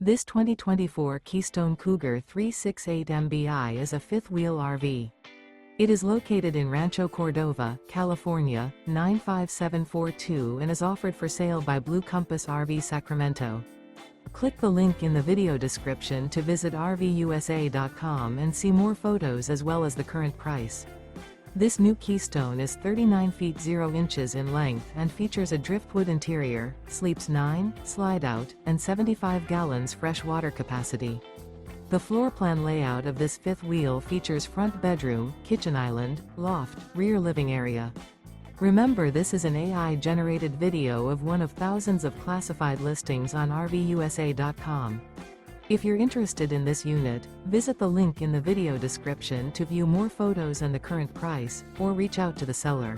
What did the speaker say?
This 2024 Keystone Cougar 368 MBI is a fifth-wheel RV. It is located in Rancho Cordova, California, 95742 and is offered for sale by Blue Compass RV Sacramento. Click the link in the video description to visit RVUSA.com and see more photos as well as the current price. This new Keystone is 39 feet 0 inches in length and features a driftwood interior, sleeps 9, slide-out, and 75 gallons fresh water capacity. The floor plan layout of this fifth wheel features front bedroom, kitchen island, loft, rear living area. Remember, this is an AI-generated video of one of thousands of classified listings on RVUSA.com. If you're interested in this unit, visit the link in the video description to view more photos and the current price, or reach out to the seller.